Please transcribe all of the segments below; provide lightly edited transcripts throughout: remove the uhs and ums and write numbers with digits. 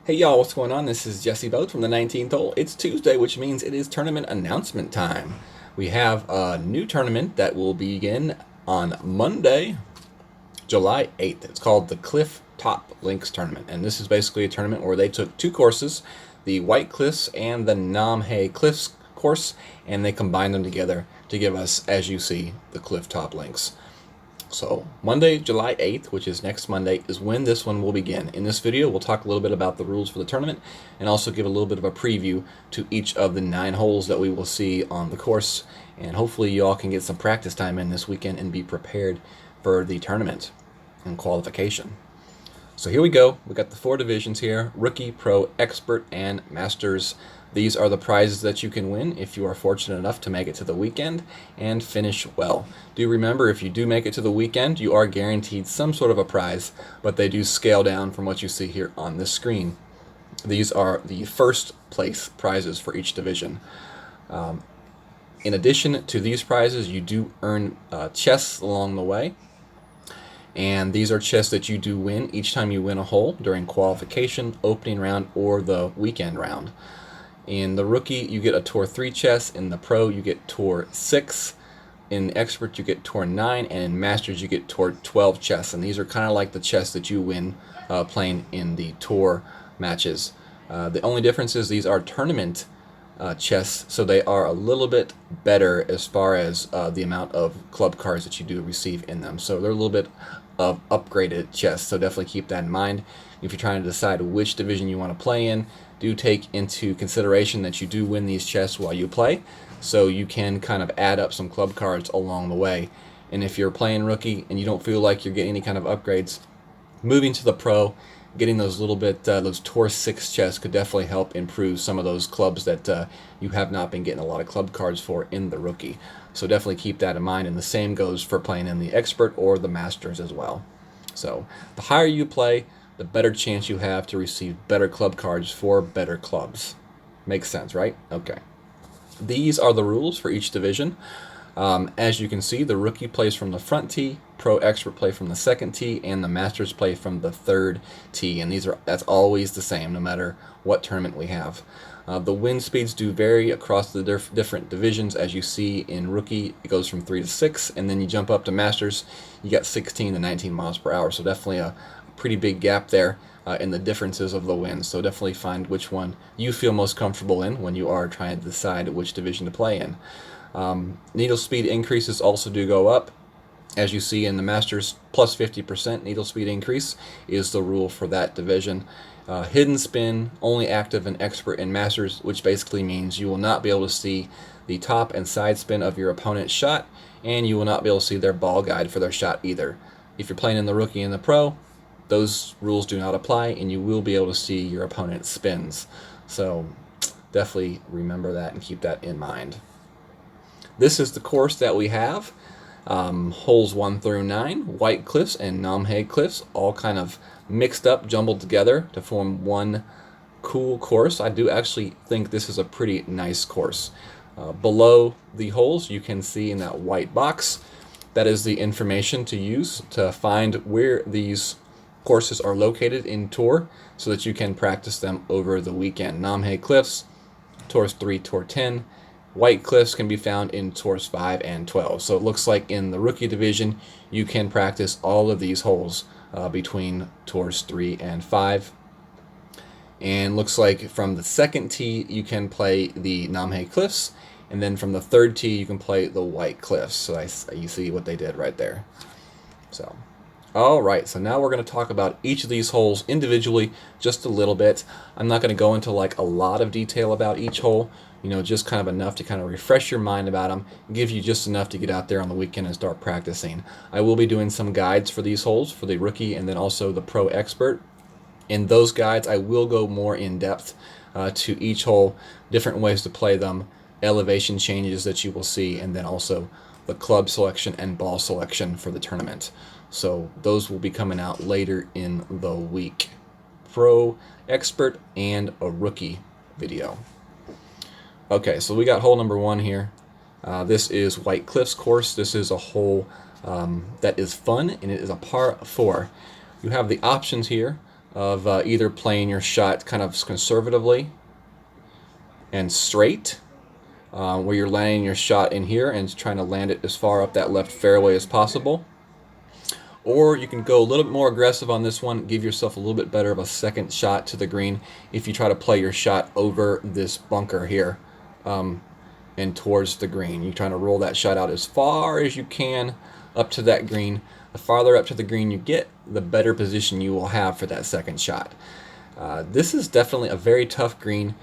Hey y'all, what's going on? This is Jesse Boat from the 19th hole. It's Tuesday, which means it is tournament announcement time. We have a new tournament that will begin on Monday, July 8th. It's called the Clifftop Links Tournament, and this is basically a tournament where they took two courses, the White Cliffs and the Namhe Cliffs course, and they combined them together to give us, as you see, the Clifftop Links. So Monday, July 8th, which is next Monday, is when this one will begin. In this video, we'll talk a little bit about the rules for the tournament and also give a little bit of a preview to each of the 9 holes that we will see on the course. And hopefully you all can get some practice time in this weekend and be prepared for the tournament and qualification. So here we go. We got the 4 divisions here: Rookie, Pro, Expert, and Masters. These are the prizes that you can win if you are fortunate enough to make it to the weekend and finish well. Do remember, if you do make it to the weekend, you are guaranteed some sort of a prize, but they do scale down from what you see here on this screen. These are the first place prizes for each division. In addition to these prizes, you do earn chests along the way. And these are chests that you do win each time you win a hole during qualification, opening round, or the weekend round. In the Rookie, you get a Tour 3 chest. In the Pro, you get Tour 6. In Expert, you get Tour 9. And in Masters, you get Tour 12 chests. And these are kind of like the chests that you win playing in the Tour matches. The only difference is these are tournament chests, so they are a little bit better as far as the amount of club cards that you do receive in them. So they're a little bit of upgraded chests, so definitely keep that in mind. If you're trying to decide which division you want to play in, do take into consideration that you do win these chests while you play, so you can kind of add up some club cards along the way. And if you're playing Rookie and you don't feel like you're getting any kind of upgrades, moving to the Pro, getting those little bit, those Tour 6 chests could definitely help improve some of those clubs that you have not been getting a lot of club cards for in the Rookie. So definitely keep that in mind, and the same goes for playing in the Expert or the Masters as well. So the higher you play, the better chance you have to receive better club cards for better clubs. Makes sense, right? Okay. These are the rules for each division. As you can see, the Rookie plays from the front tee, Pro Expert play from the second tee, and the Masters play from the third tee. And that's always the same, no matter what tournament we have. The wind speeds do vary across the different divisions. As you see in Rookie, it goes from 3 to 6, and then you jump up to Masters, you got 16 to 19 miles per hour. So definitely a pretty big gap there in the differences of the winds. So definitely find which one you feel most comfortable in when you are trying to decide which division to play in. Needle speed increases also do go up. As you see in the Masters, plus 50% needle speed increase is the rule for that division. Hidden spin, only active in Expert and Masters, which basically means you will not be able to see the top and side spin of your opponent's shot, and you will not be able to see their ball guide for their shot either. If you're playing in the Rookie and the Pro, those rules do not apply, and you will be able to see your opponent's spins. So definitely remember that and keep that in mind. This is the course that we have. Holes 1 through 9, White Cliffs and Namhe Cliffs, all kind of mixed up, jumbled together to form one cool course. I do actually think this is a pretty nice course. Below the holes, you can see in that white box, that is the information to use to find where these courses are located in Tour so that you can practice them over the weekend. Namhe Cliffs, Tours 3, Tour 10. White Cliffs can be found in Tours 5 and 12. So it looks like in the Rookie division, you can practice all of these holes between Tours 3 and 5. And looks like from the second tee, you can play the Namhe Cliffs. And then from the third tee, you can play the White Cliffs. So you see what they did right there. So, all right, so now we're going to talk about each of these holes individually just a little bit. I'm not going to go into like a lot of detail about each hole, just kind of enough to kind of refresh your mind about them, give you just enough to get out there on the weekend and start practicing. I will be doing some guides for these holes, for the Rookie and then also the Pro Expert. In those guides, I will go more in depth to each hole, different ways to play them, elevation changes that you will see, and then also the club selection and ball selection for the tournament. So those will be coming out later in the week. Pro, Expert, and a Rookie video. Okay, so we got hole number 1 here. This is White Cliffs course. This is a hole that is fun, and it is a par 4. You have the options here of either playing your shot kind of conservatively and straight, where you're landing your shot in here and trying to land it as far up that left fairway as possible. Or you can go a little bit more aggressive on this one, give yourself a little bit better of a second shot to the green if you try to play your shot over this bunker here and towards the green. You're trying to roll that shot out as far as you can up to that green. The farther up to the green you get, the better position you will have for that second shot. This is definitely a very tough green.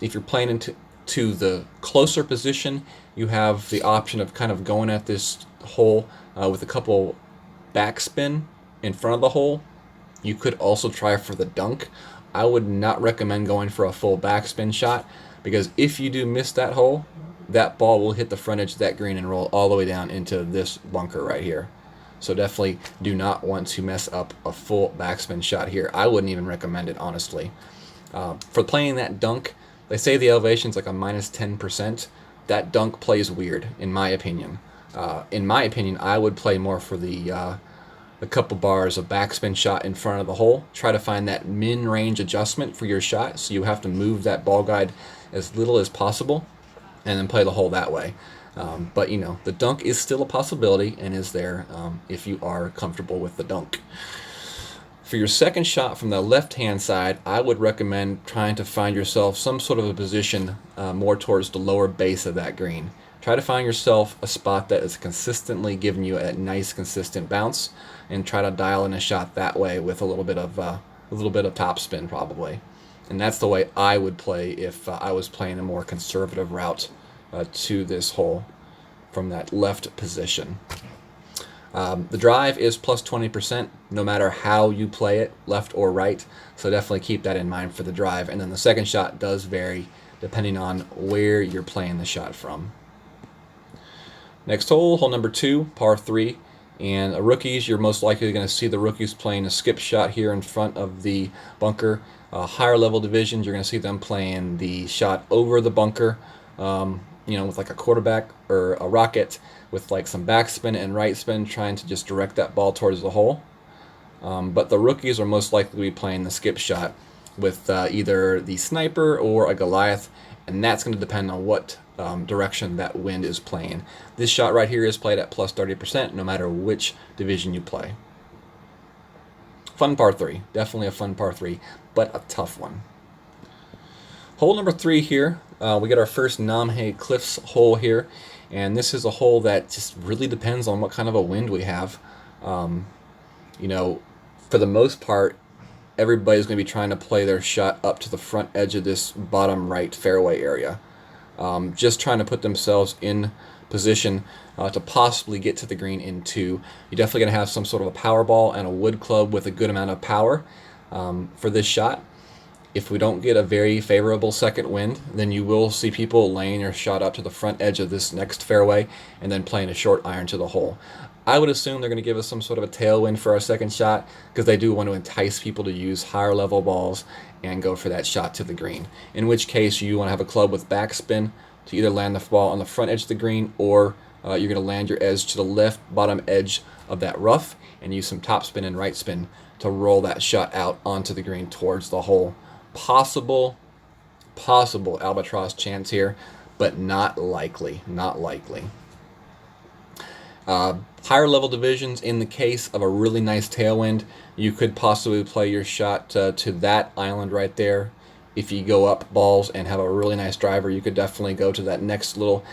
If you're playing into the closer position, you have the option of kind of going at this hole with a couple backspin in front of the hole. You could also try for the dunk. I would not recommend going for a full backspin shot, because if you do miss that hole, that ball will hit the front edge of that green and roll all the way down into this bunker right here. So definitely do not want to mess up a full backspin shot here. I wouldn't even recommend it, honestly. For playing that dunk, they say the elevation's like a minus 10%. That dunk plays weird, in my opinion. I would play more for the couple bars of backspin shot in front of the hole. Try to find that min-range adjustment for your shot, so you have to move that ball guide as little as possible, and then play the hole that way. But you know, the dunk is still a possibility and is there if you are comfortable with the dunk. For your second shot from the left-hand side, I would recommend trying to find yourself some sort of a position more towards the lower base of that green. Try to find yourself a spot that is consistently giving you a nice, consistent bounce, and try to dial in a shot that way with a little bit of topspin probably. And that's the way I would play if I was playing a more conservative route to this hole from that left position. The drive is plus 20% no matter how you play it, left or right, so definitely keep that in mind for the drive. And then the second shot does vary depending on where you're playing the shot from. Next hole, hole number 2, par 3. And rookies, you're most likely going to see the rookies playing a skip shot here in front of the bunker. Higher level divisions, you're going to see them playing the shot over the bunker, with like a quarterback or a rocket with like some backspin and right spin, trying to just direct that ball towards the hole. But the rookies are most likely to be playing the skip shot with either the sniper or a Goliath, and that's going to depend on what direction that wind is playing. This shot right here is played at plus 30% no matter which division you play. Fun par 3, definitely a fun par 3, but a tough one. Hole number 3 here, we got our first Namhe Cliffs hole here, and this is a hole that just really depends on what kind of a wind we have. For the most part, everybody's going to be trying to play their shot up to the front edge of this bottom right fairway area. Just trying to put themselves in position to possibly get to the green in 2. You're definitely going to have some sort of a power ball and a wood club with a good amount of power for this shot. If we don't get a very favorable second wind, then you will see people laying their shot up to the front edge of this next fairway and then playing a short iron to the hole. I would assume they're going to give us some sort of a tailwind for our second shot, because they do want to entice people to use higher level balls and go for that shot to the green. In which case you want to have a club with backspin to either land the ball on the front edge of the green, or you're going to land your edge to the left bottom edge of that rough and use some topspin and right spin to roll that shot out onto the green towards the hole. Possible albatross chance here, but not likely. Higher level divisions, in the case of a really nice tailwind, you could possibly play your shot to that island right there. If you go up balls and have a really nice driver, you could definitely go to that next little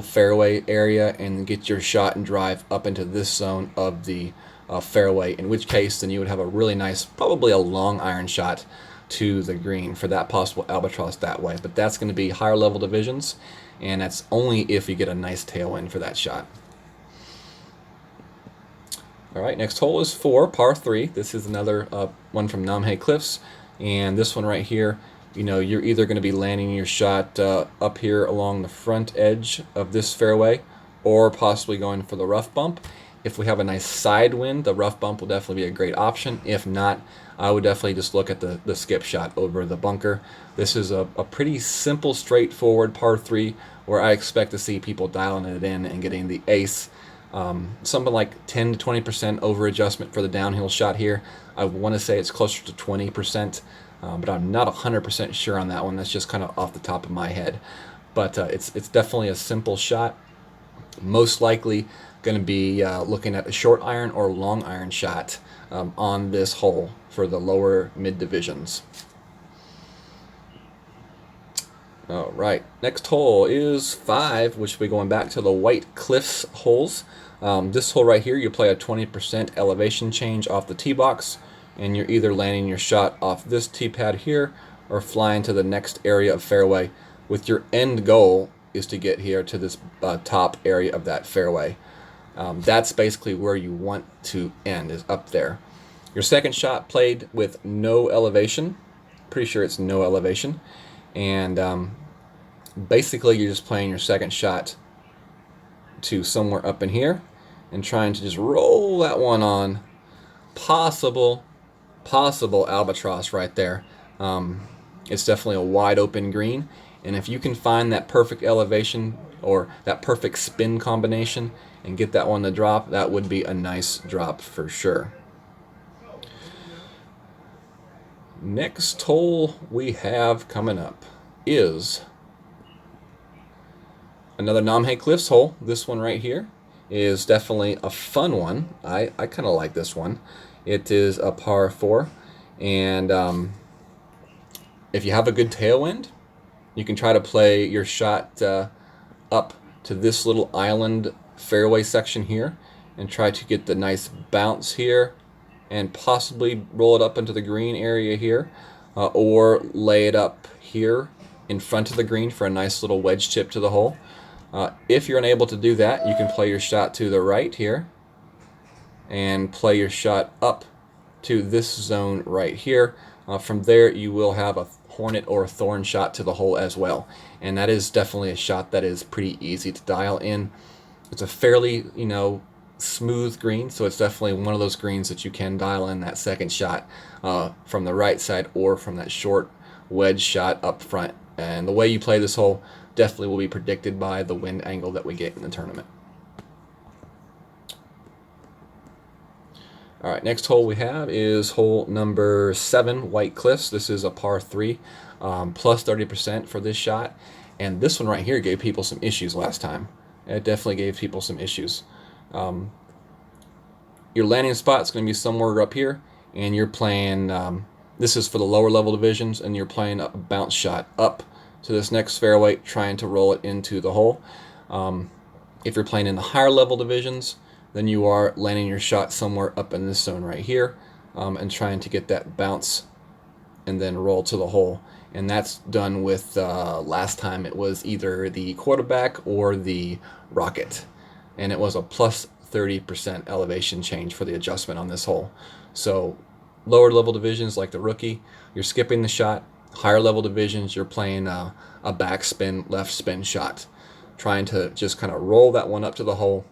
fairway area and get your shot and drive up into this zone of the fairway, in which case then you would have a really nice, probably a long iron shot to the green for that possible albatross that way. But that's going to be higher level divisions, and that's only if you get a nice tailwind for that shot. All right, next hole is 4, par 3. This is another one from Namhe Cliffs, and this one right here, you're either going to be landing your shot up here along the front edge of this fairway, or possibly going for the rough bump. If we have a nice side wind, the rough bump will definitely be a great option. If not, I would definitely just look at the skip shot over the bunker. This is a pretty simple, straightforward par 3 where I expect to see people dialing it in and getting the ace Something like 10 to 20% over adjustment for the downhill shot here. I want to say it's closer to 20%, but I'm not 100% sure on that one. That's just kind of off the top of my head. But it's definitely a simple shot. Most likely going to be looking at a short iron or long iron shot on this hole for the lower mid divisions. All right, next hole is 5, which will be going back to the White Cliffs holes. This hole right here, you play a 20% elevation change off the tee box, and you're either landing your shot off this tee pad here or flying to the next area of fairway, with your end goal is to get here to this top area of that fairway. That's basically where you want to end, is up there. Your second shot played with no elevation. Pretty sure it's no elevation. And basically you're just playing your second shot to somewhere up in here and trying to just roll that one on. Possible albatross right there. It's definitely a wide open green, and if you can find that perfect elevation or that perfect spin combination and get that one to drop, that would be a nice drop for sure. Next hole we have coming up is another Namhe Cliffs hole. This one right here is definitely a fun one. I kind of like this one. It is a par 4, and if you have a good tailwind, you can try to play your shot up to this little island fairway section here and try to get the nice bounce here and possibly roll it up into the green area here, or lay it up here in front of the green for a nice little wedge chip to the hole. If you're unable to do that, you can play your shot to the right here and play your shot up to this zone right here. From there, you will have a hornet or a thorn shot to the hole as well, and that is definitely a shot that is pretty easy to dial in. It's a fairly, smooth green, so it's definitely one of those greens that you can dial in that second shot from the right side or from that short wedge shot up front. And the way you play this hole definitely will be predicted by the wind angle that we get in the tournament. All right, next hole we have is hole number 7, White Cliffs. This is a par 3, plus 30% for this shot. And this one right here gave people some issues last time. It definitely gave people some issues. Your landing spot is going to be somewhere up here, and you're playing, this is for the lower level divisions, and you're playing a bounce shot up to this next fairway, trying to roll it into the hole. If you're playing in the higher level divisions, then you are landing your shot somewhere up in this zone right here, and trying to get that bounce and then roll to the hole. And that's done with, last time it was either the quarterback or the rocket, and it was a plus 30% elevation change for the adjustment on this hole. So lower level divisions like the rookie, you're skipping the shot. Higher level divisions, you're playing a backspin, left spin shot, trying to just kind of roll that one up to the hole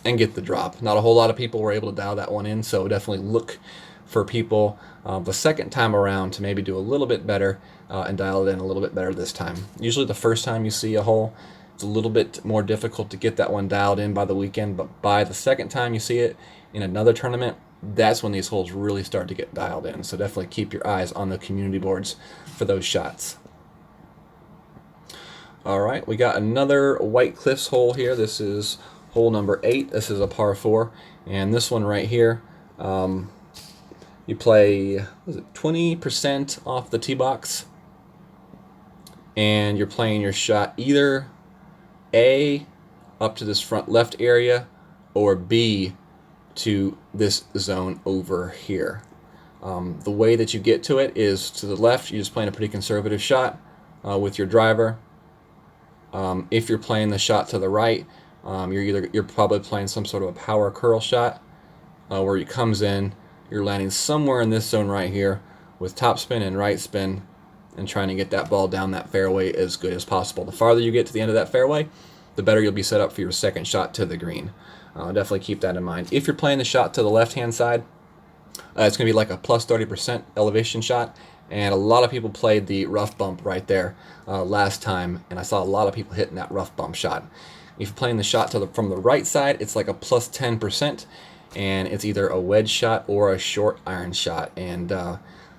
and get the drop. Not a whole lot of people were able to dial that one in, so definitely look for people the second time around to maybe do a little bit better and dial it in a little bit better this time. Usually the first time you see a hole, it's a little bit more difficult to get that one dialed in by the weekend, but by the second time you see it in another tournament, that's when these holes really start to get dialed in. So definitely keep your eyes on the community boards for those shots. All right, we got another White Cliffs hole here. This is hole number 8. This is a par 4, and this one right here, you play 20% off the tee box, and you're playing your shot either A, up to this front left area, or B, to this zone over here. The way that you get to it is to the left. You're just playing a pretty conservative shot with your driver. If you're playing the shot to the right, you're probably playing some sort of a power curl shot where it comes in. You're landing somewhere in this zone right here with top spin and right spin, and trying to get that ball down that fairway as good as possible. The farther you get to the end of that fairway, the better you'll be set up for your second shot to the green. Definitely keep that in mind. If you're playing the shot to the left-hand side, it's going to be like a plus 30% elevation shot, and a lot of people played the rough bump right there last time, and I saw a lot of people hitting that rough bump shot. If you're playing the shot from the right side, it's like a plus 10%, and it's either a wedge shot or a short iron shot. And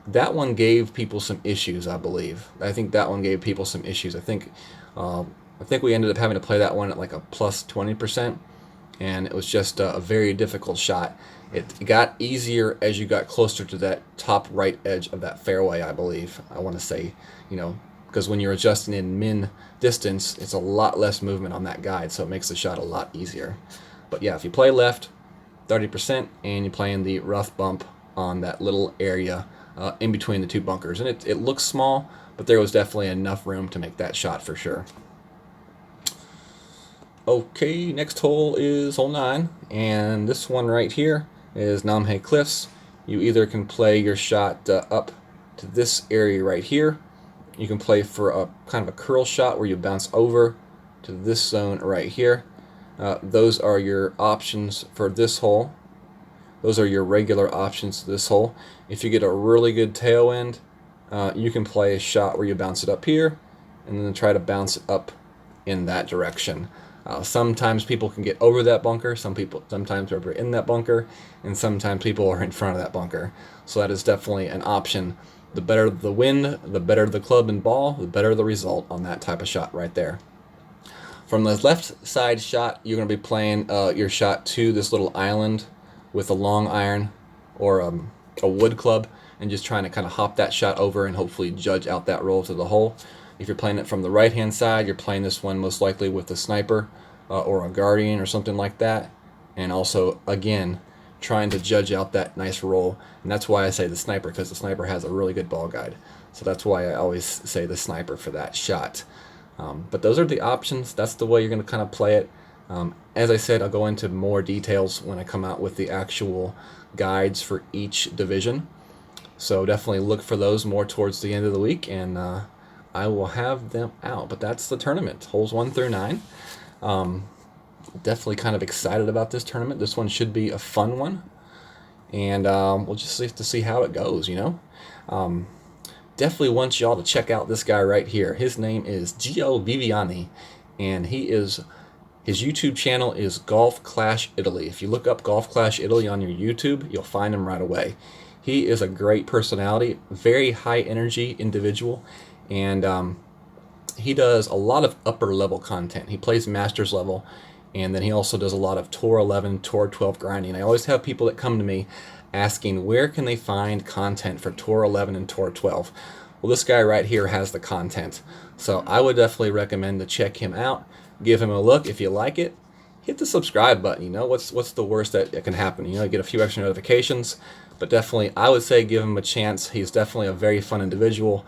that one gave people some issues, I believe. I think that one gave people some issues. I think we ended up having to play that one at like a plus 20%, and it was just a very difficult shot. It got easier as you got closer to that top right edge of that fairway, I believe. I want to say, because when you're adjusting in min distance, it's a lot less movement on that guide, so it makes the shot a lot easier. But yeah, if you play left, 30%, and you're playing the rough bump on that little area in between the two bunkers. And it looks small, but there was definitely enough room to make that shot for sure. Okay, next hole is hole 9, and this one right here is Namhae Cliffs. You either can play your shot up to this area right here. You can play for a kind of a curl shot where you bounce over to this zone right here. Those are your options for this hole. Those are your regular options to this hole. If you get a really good tailwind, you can play a shot where you bounce it up here and then try to bounce it up in that direction. Sometimes people can get over that bunker, sometimes they're in that bunker, and sometimes people are in front of that bunker. So that is definitely an option. The better the wind, the better the club and ball, the better the result on that type of shot right there. From the left side shot, you're going to be playing your shot to this little island with a long iron or a wood club, and just trying to kind of hop that shot over and hopefully judge out that roll to the hole. If you're playing it from the right-hand side, you're playing this one most likely with a sniper or a guardian or something like that. And also, again, trying to judge out that nice roll. And that's why I say the sniper, because the sniper has a really good ball guide. So that's why I always say the sniper for that shot. But those are the options. That's the way you're going to kind of play it. As I said, I'll go into more details when I come out with the actual guides for each division. So definitely look for those more towards the end of the week, and I will have them out. But that's the tournament, holes 1 through 9. Definitely kind of excited about this tournament. This one should be a fun one, and we'll just have to see how it goes, Definitely want y'all to check out this guy right here. His name is Gio Viviani, and his YouTube channel is Golf Clash Italy. If you look up Golf Clash Italy on your YouTube, you'll find him right away. He is a great personality, very high energy individual, and he does a lot of upper level content. He plays Masters level, and then he also does a lot of Tour 11, Tour 12 grinding. I always have people that come to me asking where can they find content for Tour 11 and Tour 12. Well, this guy right here has the content, so I would definitely recommend to check him out. Give him a look. If you like it, hit the subscribe button. What's the worst that can happen? Get a few extra notifications. But definitely, I would say give him a chance. He's definitely a very fun individual,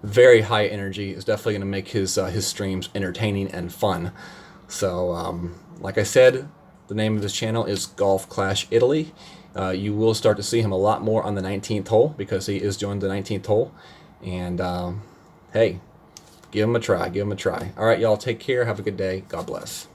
very high energy. Is definitely going to make his streams entertaining and fun. So, like I said, the name of his channel is Golf Clash Italy. You will start to see him a lot more on the 19th hole, because he is joined the 19th hole. And hey, give him a try. Give him a try. All right, y'all, take care. Have a good day. God bless.